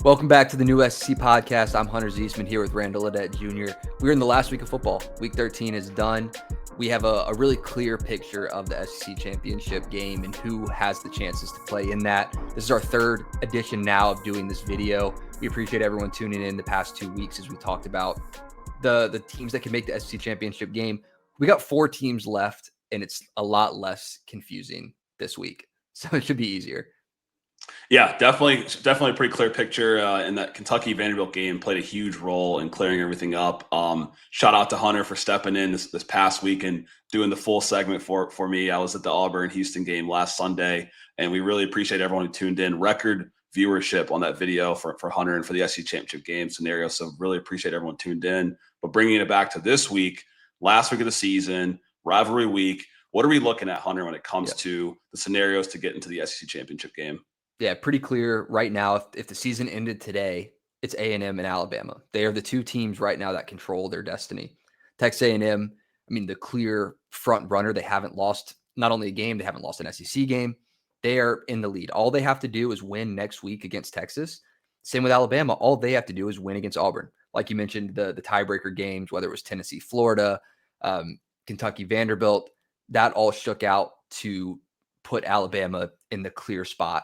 Welcome back to the new SEC podcast. I'm Hunter Zeisman here with Randall Ledet Jr. We're in the last week of football. Week 13 is done. We have a really clear picture of the SEC championship game and who has the chances to play in that. This is our third edition now of doing this video. We appreciate everyone tuning in the past 2 weeks as we talked about the teams that can make the SEC championship game. We got 4 teams left, and it's a lot less confusing this week, so it should be easier. Yeah, definitely a pretty clear picture. In that Kentucky Vanderbilt game played a huge role in clearing everything up. Shout out to Hunter for stepping in this past week and doing the full segment for me. I was at the Auburn-Houston game last Sunday, and we really appreciate everyone who tuned in. Record viewership on that video for Hunter and for the SEC championship game scenario. So really appreciate everyone tuned in. But bringing it back to this week, last week of the season, rivalry week, what are we looking at, Hunter, when it comes to the scenarios to get into the SEC championship game? Yeah, pretty clear right now. If the season ended today, it's A&M and Alabama. They are the 2 teams right now that control their destiny. Texas A&M, I mean, the clear front runner. They haven't lost not only a game, they haven't lost an SEC game. They are in the lead. All they have to do is win next week against Texas. Same with Alabama. All they have to do is win against Auburn. Like you mentioned, the tiebreaker games, whether it was Tennessee, Florida, Kentucky, Vanderbilt, that all shook out to put Alabama in the clear spot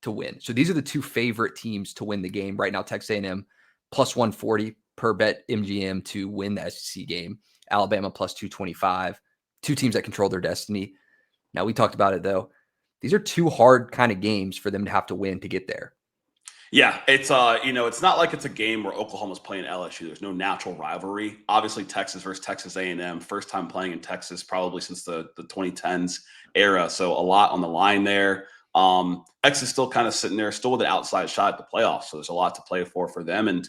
to win. So these are the 2 favorite teams to win the game right now. Texas A&M plus 140 per bet MGM to win the SEC game. Alabama plus 225. 2 teams that control their destiny. Now, we talked about it, though. These are 2 hard kind of games for them to have to win to get there. Yeah, it's it's not like it's a game where Oklahoma's playing LSU. There's no natural rivalry. Obviously, Texas versus Texas A&M, first time playing in Texas probably since the 2010s era. So a lot on the line there. Texas is still kind of sitting there, still with an outside shot at the playoffs. So there's a lot to play for them. And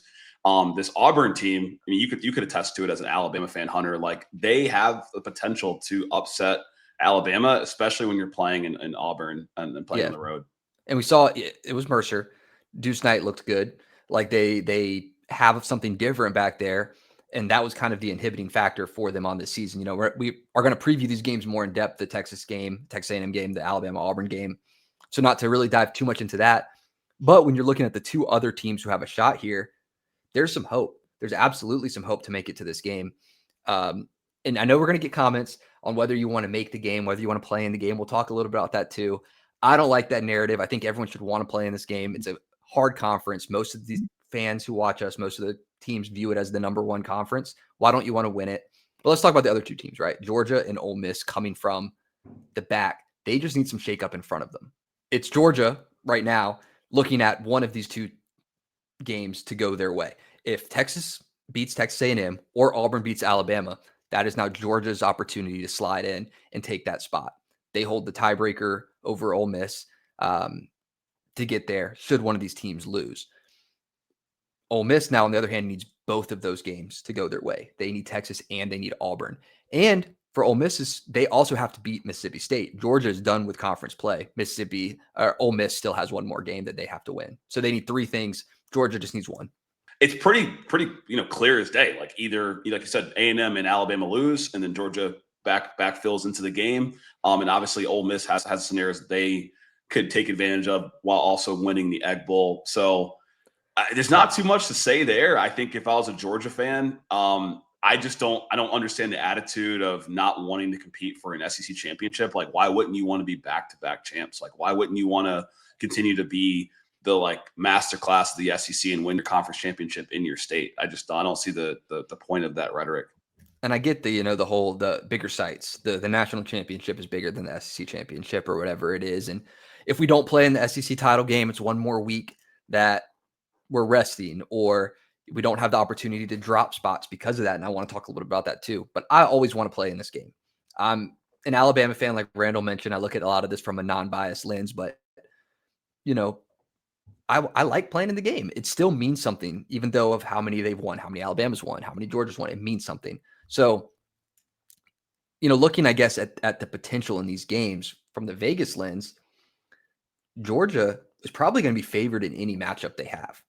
this Auburn team, I mean, you could attest to it as an Alabama fan, Hunter. Like, they have the potential to upset Alabama, especially when you're playing in Auburn and playing on the road. And we saw it was Mercer. Deuce Knight looked good. Like they have something different back there. And that was kind of the inhibiting factor for them on this season. You know, we are going to preview these games more in depth, the Texas game, Texas A&M game, the Alabama-Auburn game. So not to really dive too much into that. But when you're looking at the 2 other teams who have a shot here, there's some hope. There's absolutely some hope to make it to this game. And I know we're going to get comments on whether you want to make the game, whether you want to play in the game. We'll talk a little bit about that too. I don't like that narrative. I think everyone should want to play in this game. It's a hard conference. Most of these fans who watch us, most of the teams view it as the number 1 conference. Why don't you want to win it? But let's talk about the other 2 teams, right? Georgia and Ole Miss coming from the back. They just need some shakeup in front of them. It's Georgia right now looking at one of these 2 games to go their way. If Texas beats Texas A&M or Auburn beats Alabama, that is now Georgia's opportunity to slide in and take that spot. They hold the tiebreaker over Ole Miss to get there should one of these teams lose. Ole Miss now, on the other hand, needs both of those games to go their way. They need Texas and they need Auburn. And for Ole Miss, they also have to beat Mississippi State. Georgia is done with conference play. Ole Miss still has 1 more game that they have to win. So they need 3 things. Georgia just needs 1. It's pretty clear as day. Like, either, like you said, A&M and Alabama lose, and then Georgia backfills into the game. And obviously Ole Miss has scenarios that they could take advantage of while also winning the Egg Bowl. So there's not too much to say there. I think if I was a Georgia fan, I don't understand the attitude of not wanting to compete for an SEC championship. Like, why wouldn't you want to be back-to-back champs? Like, why wouldn't you want to continue to be the masterclass of the SEC and win your conference championship in your state? I don't see the point of that rhetoric. And I get the bigger sites. The national championship is bigger than the SEC championship or whatever it is. And if we don't play in the SEC title game, it's 1 more week that we're resting, or we don't have the opportunity to drop spots because of that. And I want to talk a little bit about that too. But I always want to play in this game. I'm an Alabama fan, like Randall mentioned. I look at a lot of this from a non-biased lens, but I like playing in the game. It still means something, even though of how many they've won, how many Alabama's won, how many Georgia's won. It means something. So, looking, I guess, at the potential in these games from the Vegas lens, Georgia is probably going to be favored in any matchup they have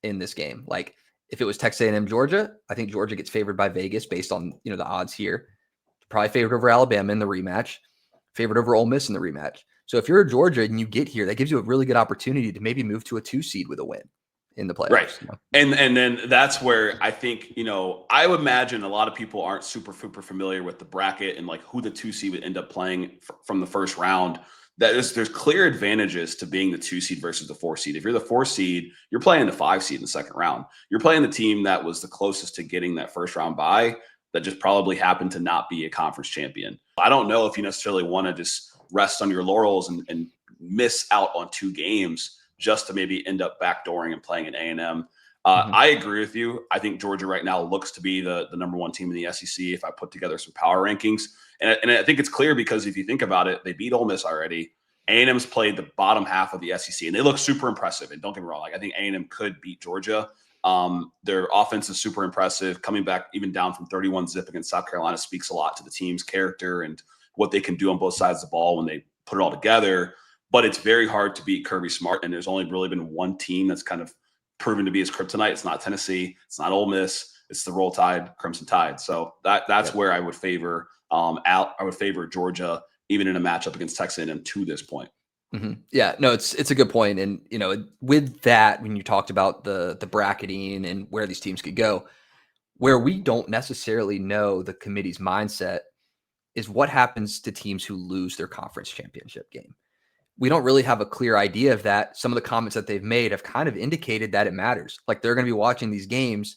in this game. Like, If it was Texas A&M, Georgia, I think Georgia gets favored by Vegas based on, the odds here. Probably favored over Alabama in the rematch, favored over Ole Miss in the rematch. So if you're a Georgia and you get here, that gives you a really good opportunity to maybe move to a 2 seed with a win in the playoffs. Right. And then that's where I think, I would imagine a lot of people aren't super familiar with the bracket and like who the 2 seed would end up playing from the first round. There's clear advantages to being the 2 seed versus the 4 seed. If you're the 4 seed, you're playing the 5 seed in the second round. You're playing the team that was the closest to getting that first round bye that just probably happened to not be a conference champion. I don't know if you necessarily want to just rest on your laurels and miss out on 2 games just to maybe end up backdooring and playing an A&M. I agree with you. I think Georgia right now looks to be the number 1 team in the SEC if I put together some power rankings. And I think it's clear because if you think about it, they beat Ole Miss already. A&M's played the bottom half of the SEC, and they look super impressive. And don't get me wrong, I think A&M could beat Georgia. Their offense is super impressive. Coming back even down from 31-0 against South Carolina speaks a lot to the team's character and what they can do on both sides of the ball when they put it all together. But it's very hard to beat Kirby Smart, and there's only really been one team that's kind of proven to be his kryptonite. It's not Tennessee. It's not Ole Miss. It's the Roll Tide, Crimson Tide. So that's where I would favor I would favor Georgia even in a matchup against Texas A&M to this point. Yeah, no, it's a good point. And, with that, when you talked about the bracketing and where these teams could go, where we don't necessarily know the committee's mindset is what happens to teams who lose their conference championship game. We don't really have a clear idea of that. Some of the comments that they've made have kind of indicated that it matters. Like they're going to be watching these games,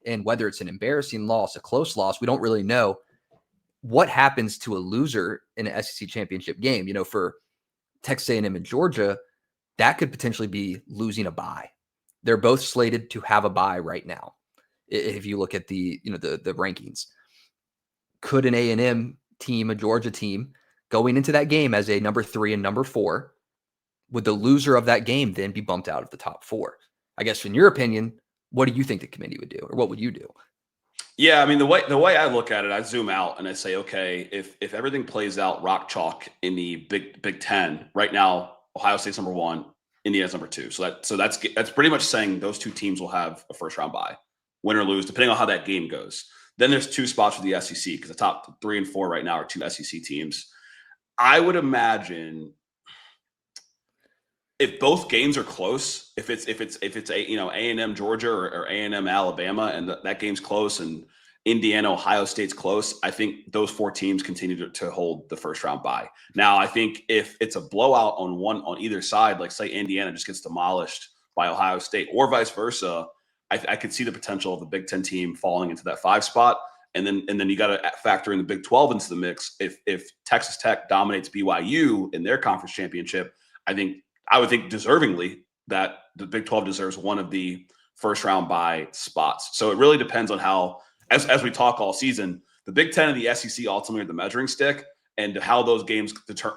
and whether it's an embarrassing loss, a close loss, we don't really know what happens to a loser in an SEC championship game. For Texas A&M and Georgia, that could potentially be losing a bye. They're both slated to have a bye right now. If you look at the rankings, could an A&M team, a Georgia team, going into that game as a number 3 and number 4, would the loser of that game then be bumped out of the top 4? I guess in your opinion, what do you think the committee would do, or what would you do? Yeah, I mean, the way I look at it, I zoom out and I say, okay, if everything plays out rock chalk in the Big Ten right now, Ohio State's number 1, Indiana's number 2. So that's pretty much saying those 2 teams will have a first round bye, win or lose, depending on how that game goes. Then there's 2 spots for the SEC because the top 3 and 4 right now are 2 SEC teams. I would imagine if both games are close, if it's A&M Georgia or A&M Alabama, and that game's close, and Indiana Ohio State's close, I think those 4 teams continue to hold the first round bye. Now, I think if it's a blowout on either side, like say Indiana just gets demolished by Ohio State, or vice versa, I could see the potential of the Big Ten team falling into that 5 spot. And then you got to factor in the Big 12 into the mix. If Texas Tech dominates BYU in their conference championship, I would think deservingly that the Big 12 deserves one of the first round bye spots. So it really depends on how, as we talk all season, the Big 10 and the SEC ultimately are the measuring stick, and how those games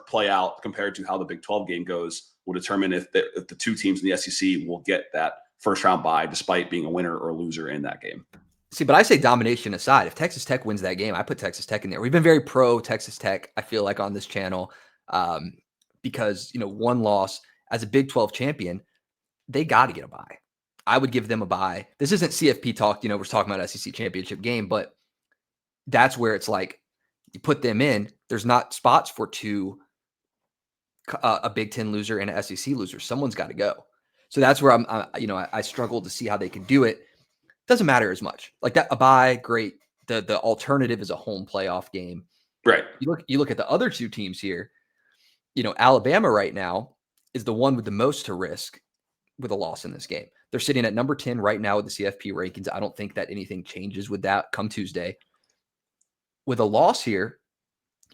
play out compared to how the Big 12 game goes will determine if the 2 teams in the SEC will get that first round bye despite being a winner or loser in that game. See, but I say domination aside, if Texas Tech wins that game, I put Texas Tech in there. We've been very pro Texas Tech, I feel like, on this channel, because, one loss as a Big 12 champion, they got to get a bye. I would give them a bye. This isn't CFP talk, we're talking about SEC championship game, but that's where it's like you put them in. There's not spots for 2, a Big 10 loser and an SEC loser. Someone's got to go. So that's where I struggle to see how they can do it. Doesn't matter as much. Like that, a bye, great. The alternative is a home playoff game. Right. You look at the other 2 teams here. Alabama right now is the one with the most to risk with a loss in this game. They're sitting at number 10 right now with the CFP rankings. I don't think that anything changes with that come Tuesday. With a loss here,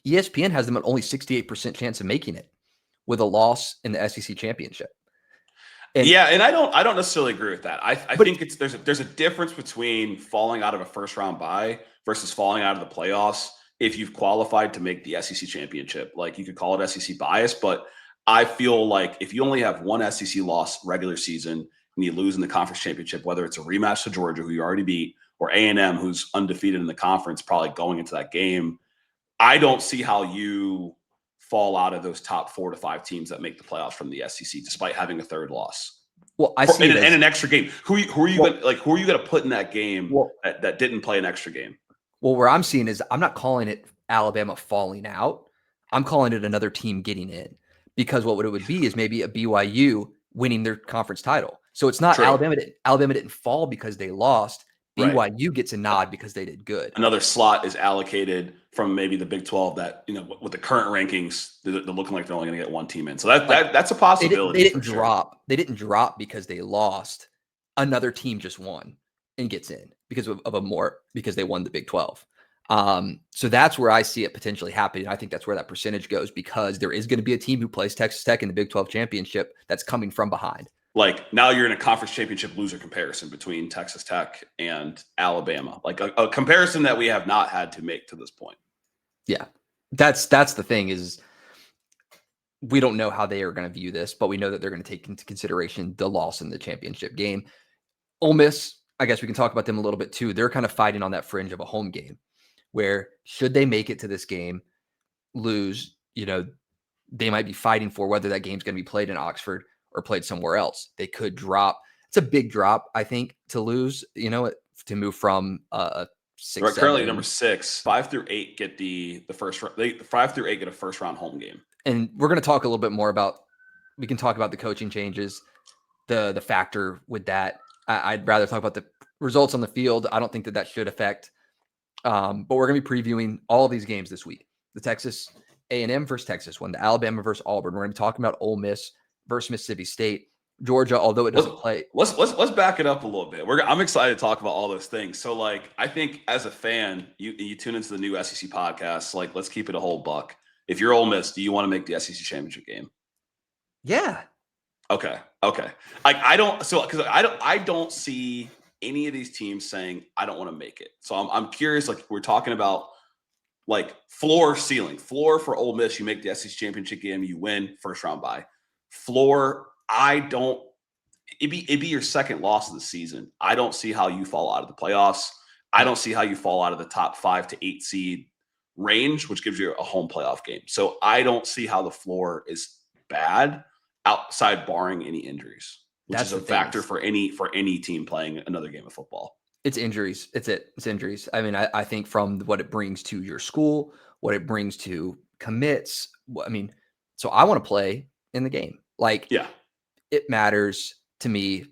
ESPN has them at only 68% chance of making it with a loss in the SEC championship. And I don't necessarily agree with that. I think there's a difference between falling out of a first round bye versus falling out of the playoffs if you've qualified to make the SEC championship. Like, you could call it SEC bias, but I feel like if you only have one SEC loss regular season and you lose in the conference championship, whether it's a rematch to Georgia, who you already beat, or A&M, who's undefeated in the conference, probably going into that game, I don't see how you fall out of those top 4 to 5 teams that make the playoffs from the SEC, despite having a 3rd loss. Well, I see in it as an extra game. Who are you gonna put in that game well, that didn't play an extra game? well, where I'm seeing is I'm not calling it Alabama falling out. I'm calling it another team getting in because what it would be is maybe a BYU winning their conference title. So it's not True. Alabama didn't fall because they lost. Right. BYU gets a nod because they did good. Another slot is allocated from maybe the Big 12 that, with the current rankings, they're looking like they're only going to get one team in. So that's a possibility. They didn't for sure. drop. They didn't drop because they lost. Another team just won and gets in because because they won the Big 12. So that's where I see it potentially happening. I think that's where that percentage goes because there is going to be a team who plays Texas Tech in the Big 12 championship that's coming from behind. Like now you're in a conference championship loser comparison between Texas Tech and Alabama, like a comparison that we have not had to make to this point. Yeah, that's the thing is we don't know how they are going to view this, but we know that they're going to take into consideration the loss in the championship game. Ole Miss, I guess we can talk about them a little bit too. They're kind of fighting on that fringe of a home game where should they make it to this game, lose, they might be fighting for whether that game's going to be played in Oxford or played somewhere else. They could drop. It's a big drop, I think, to lose, to move from 6, Right, currently number 6, 5 through 8 get the first. 5 through 8 get a first round home game. And we're going to talk a little bit more we can talk about the coaching changes, the factor with that. I'd rather talk about the results on the field. I don't think that should affect. But we're going to be previewing all of these games this week. The Texas A&M versus Texas one, the Alabama versus Auburn. We're going to be talking about Ole Miss versus Mississippi State. Georgia, although it doesn't play. Let's back it up a little bit. I'm excited to talk about all those things. So, I think as a fan, you tune into the new SEC podcast. Let's keep it a whole buck. If you're Ole Miss, do you want to make the SEC championship game? Yeah. Okay. I don't see any of these teams saying I don't want to make it. So I'm curious. We're talking about floor, ceiling. Floor for Ole Miss, you make the SEC championship game, you win, first round bye. Floor, it'd be your second loss of the season. I don't see how you fall out of the playoffs. I don't see how you fall out of the top 5 to 8 seed range, which gives you a home playoff game. So I don't see how the floor is bad outside barring any injuries, which is a factor for any team playing another game of football. It's injuries. It's injuries. I mean, I think from what it brings to your school, what it brings to commits. So I want to play in the game. It matters to me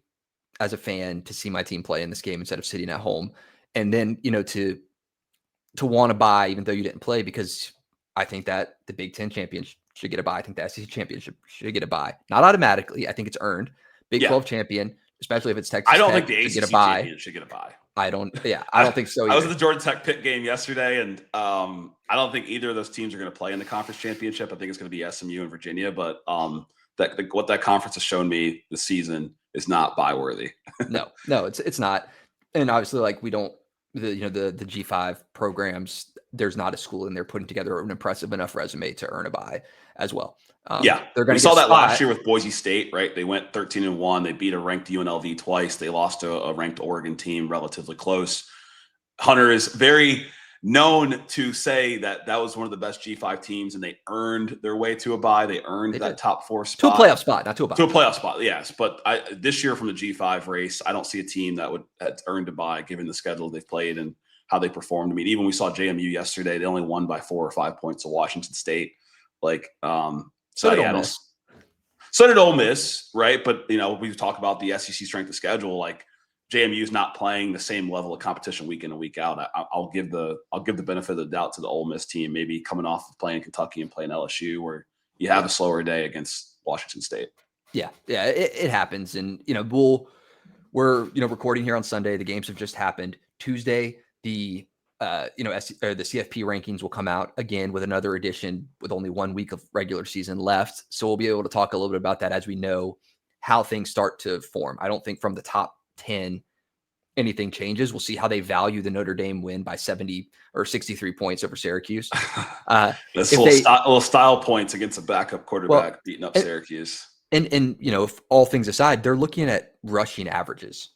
as a fan to see my team play in this game instead of sitting at home. And then, to want to buy, even though you didn't play, because I think that the Big Ten championship should get a buy. I think the SEC championship should get a buy. Not automatically. I think it's earned. Big 12 champion, especially if it's Texas. I don't think the ACC champion should get a buy. I don't think so either. I was at the Georgia Tech Pitt game yesterday, and I don't think either of those teams are going to play in the conference championship. I think it's going to be SMU and Virginia, but what that conference has shown me this season is not buy worthy. No, it's not. And obviously, we don't. The G5 programs, there's not a school in there putting together an impressive enough resume to earn a bye as well. We saw that last year with Boise State, right? They went 13-1. They beat a ranked UNLV twice. They lost to a ranked Oregon team relatively close. Hunter is very known to say that was one of the best G5 teams, and they earned their way to a bye. They earned that top 4 spot. To a playoff spot, not to a bye. To a playoff spot, yes. But this year from the G5 race, I don't see a team that would have earned a bye given the schedule they've played and how they performed. Even we saw JMU yesterday. They only won by 4 or 5 points to Washington State. So did Ole Miss. So did Ole Miss, right? But we talk about the SEC strength of schedule. JMU is not playing the same level of competition week in and week out. I'll give the benefit of the doubt to the Ole Miss team, maybe coming off of playing Kentucky and playing LSU, where you have a slower day against Washington State. Yeah, it happens, and we're recording here on Sunday. The games have just happened. Tuesday, the CFP rankings will come out again with another edition with only 1 week of regular season left. So we'll be able to talk a little bit about that as we know how things start to form. I don't think from the top 10 anything changes. We'll see how they value the Notre Dame win by 70 or 63 points over Syracuse. Little style points against a backup quarterback beating up Syracuse. And if all things aside, they're looking at rushing averages.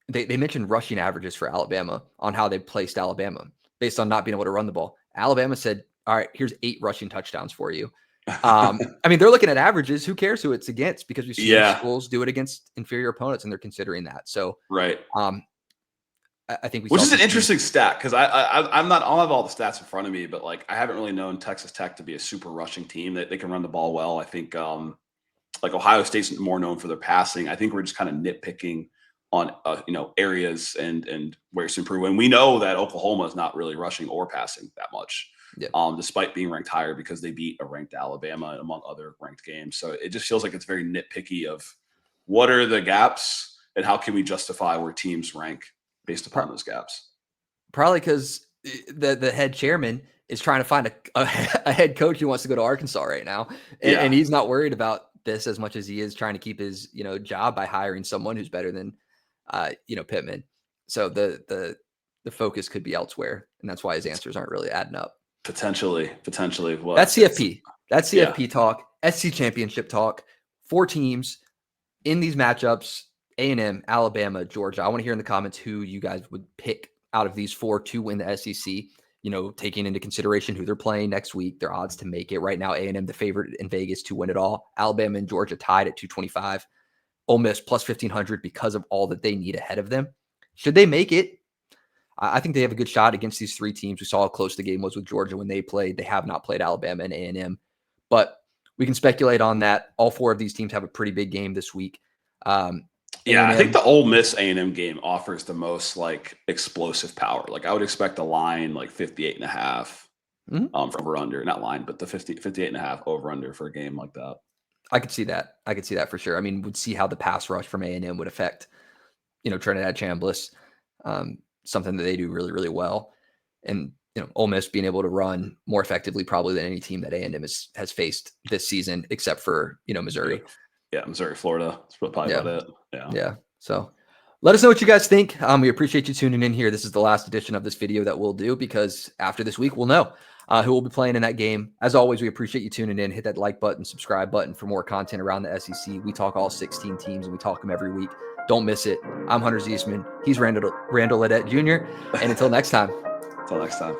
They mentioned rushing averages for Alabama on how they placed Alabama based on not being able to run the ball. Alabama said, all right, here's 8 rushing touchdowns for you. I mean, they're looking at averages. Who cares who it's against? Because we've seen Yeah. schools do it against inferior opponents, and they're considering that. So, Right. I think we Which saw is an some interesting stat because I'm not, I don't have all the stats in front of me, but like I haven't really known Texas Tech to be a super rushing team that they can run the ball well. I think like Ohio State's more known for their passing. I think we're just kind of nitpicking on areas and ways to improve. And we know that Oklahoma is not really rushing or passing that much, Yeah. Despite being ranked higher because they beat a ranked Alabama among other ranked games. So it just feels like it's very nitpicky of what are the gaps and how can we justify where teams rank based upon those gaps. Probably because the head chairman is trying to find a head coach who wants to go to Arkansas right now, and he's not worried about this as much as he is trying to keep his job by hiring someone who's better than Pittman. So the focus could be elsewhere, and that's why his answers aren't really adding up. Potentially. Well, that's CFP. That's CFP yeah. talk. SC championship talk. 4 teams in these matchups: A&M, Alabama, Georgia. I want to hear in the comments who you guys would pick out of these 4 to win the SEC. Taking into consideration who they're playing next week, their odds to make it. Right now, A&M the favorite in Vegas to win it all. Alabama and Georgia tied at 225. Ole Miss plus 1,500 because of all that they need ahead of them. Should they make it, I think they have a good shot against these 3 teams. We saw how close the game was with Georgia when they played. They have not played Alabama and A&M, but we can speculate on that. All 4 of these teams have a pretty big game this week. Yeah, I think the Ole Miss A&M game offers the most like explosive power. Like I would expect a line like 58.5 for over under, not line, but the 58.5 over under for a game like that. I could see that. I could see that for sure. I mean, we'd see how the pass rush from A&M would affect, Trinidad Chambliss, something that they do really, really well. And, Ole Miss being able to run more effectively probably than any team that A&M has faced this season, except for, Missouri. Yeah, Missouri, Florida. That's probably about it. Yeah. So let us know what you guys think. We appreciate you tuning in here. This is the last edition of this video that we'll do because after this week, we'll know who will be playing in that game. As always, we appreciate you tuning in. Hit that like button, subscribe button for more content around the SEC. We talk all 16 teams and we talk them every week. Don't miss it. I'm Hunter Zeisman. He's Randall Ledet Jr. And until next time. Until next time.